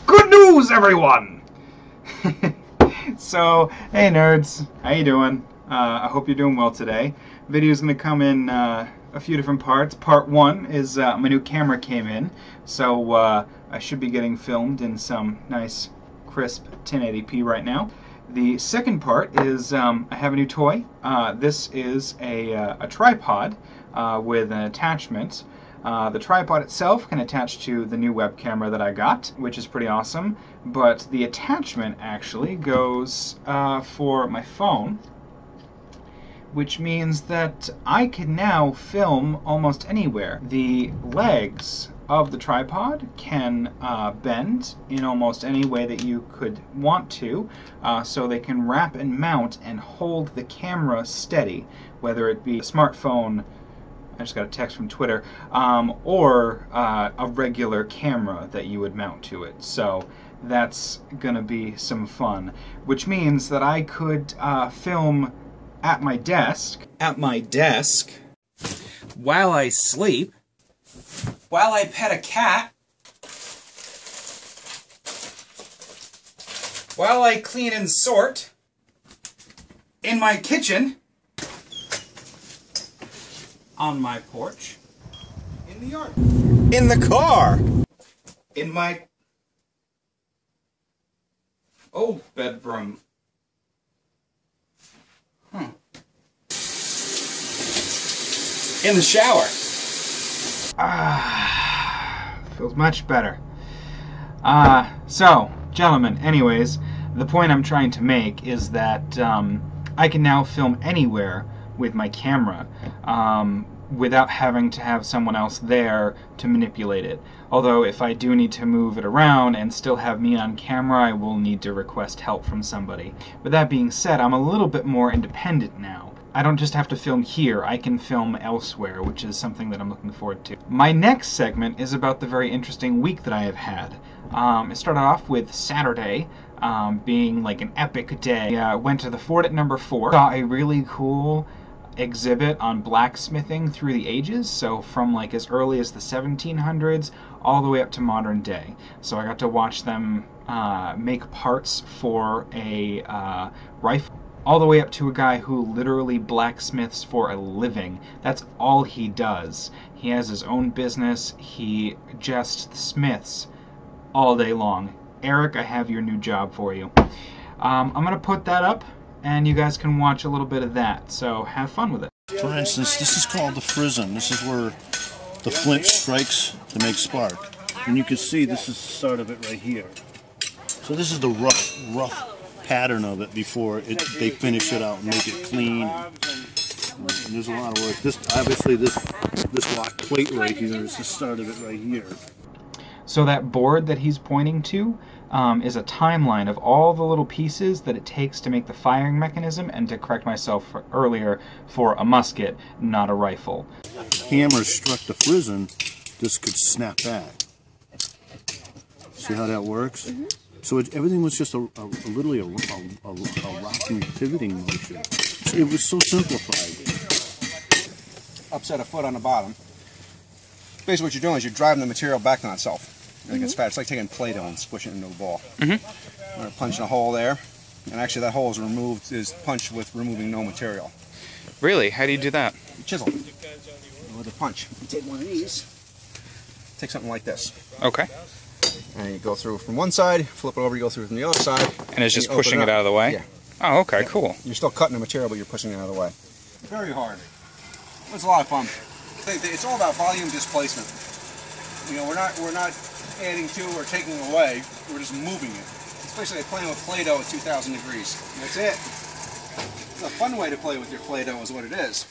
Good news, everyone! So, hey nerds, how you doing? I hope you're doing well today. Video's gonna come in a few different parts. Part 1 is my new camera came in, so I should be getting filmed in some nice crisp 1080p right now. The second part is I have a new toy. This is a tripod with an attachment. The tripod itself can attach to the new web camera that I got, which is pretty awesome, but the attachment actually goes for my phone, which means that I can now film almost anywhere. The legs of the tripod can bend in almost any way that you could want to, so they can wrap and mount and hold the camera steady, whether it be a smartphone, I just got a text from Twitter, or a regular camera that you would mount to it. So that's gonna be some fun, which means that I could film at my desk, while I sleep, while I pet a cat, while I clean and sort, in my kitchen, on my porch, in the yard, in the car, in my old bedroom. In the shower. Feels much better. So, gentlemen, anyways, the point I'm trying to make is that I can now film anywhere with my camera without having to have someone else there to manipulate it. Although if I do need to move it around and still have me on camera, I will need to request help from somebody. With that being said, I'm a little bit more independent now. I don't just have to film here, I can film elsewhere, which is something that I'm looking forward to. My next segment is about the very interesting week that I have had. It started off with Saturday being like an epic day. Went to the fort at number 4, saw a really cool exhibit on blacksmithing through the ages, so from like as early as the 1700s all the way up to modern day. So I got to watch them make parts for a rifle, all the way up to a guy who literally blacksmiths for a living. That's all he does. He has his own business. He just smiths all day long. Eric, I have your new job for you. I'm gonna put that up and you guys can watch a little bit of that, so have fun with it. For instance, this is called the frism. This is where the flint strikes to make spark. And you can see this is the start of it right here. So this is the rough pattern of it before they finish it out and make it clean. And there's a lot of work. This obviously this block plate right here is the start of it right here. So that board that he's pointing to is a timeline of all the little pieces that it takes to make the firing mechanism, and to correct myself earlier, for a musket, not a rifle. Hammer struck the frism, this could snap back. See how that works? Mm-hmm. So everything was just literally a rocking, pivoting motion. So it was so simplified. Upset a foot on the bottom. Basically what you're doing is you're driving the material back on itself. It gets fat. It's like taking Play-Doh and squishing it into a ball. I'm going to punch in a hole there, and actually that hole is punched with removing no material. Really? How do you do that? Chisel. With a punch. You take one of these, take something like this. Okay. And you go through from one side, flip it over, you go through from the other side. And it's just pushing it out of the way? Yeah. Oh, okay, cool. You're still cutting the material, but you're pushing it out of the way. Very hard. It's a lot of fun. It's all about volume displacement. You know, we're not adding to or taking away, we're just moving it. It's basically like playing with Play-Doh at 2,000 degrees. That's it. It's a fun way to play with your Play-Doh is what it is.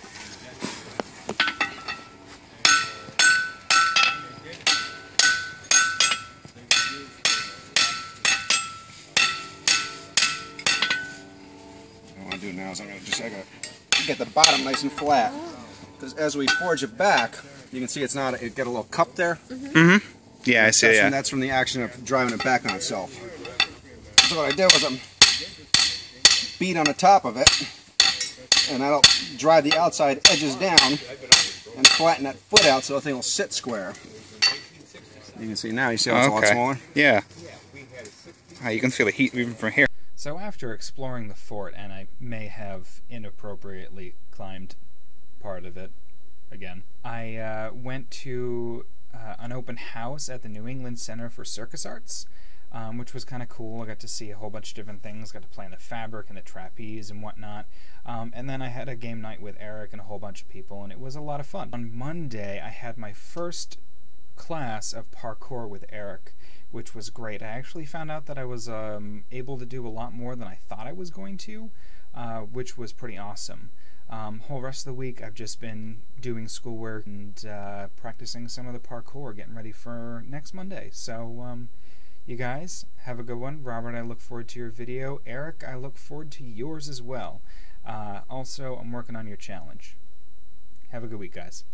What I want to do now is I gotta get the bottom nice and flat. Because as we forge it back, you can see it got a little cup there. Yeah, I see, yeah. That's from the action of driving it back on itself. So what I did was I beat on the top of it, and that'll drive the outside edges down and flatten that foot out so the thing will sit square. You can see now, you see how it's a lot smaller? Yeah. You can feel the heat even from here. So after exploring the fort, and I may have inappropriately climbed part of it again, I went to an open house at the New England Center for Circus Arts, which was kind of cool. I got to see a whole bunch of different things, got to play in the fabric and the trapeze and whatnot, and then I had a game night with Eric and a whole bunch of people, and it was a lot of fun. On Monday, I had my first class of parkour with Eric, which was great. I actually found out that I was able to do a lot more than I thought I was going to, which was pretty awesome. Whole rest of the week I've just been doing schoolwork and practicing some of the parkour, getting ready for next Monday. So you guys have a good one. Robert, I look forward to your video. Eric, I look forward to yours as well. Also, I'm working on your challenge. Have a good week, guys.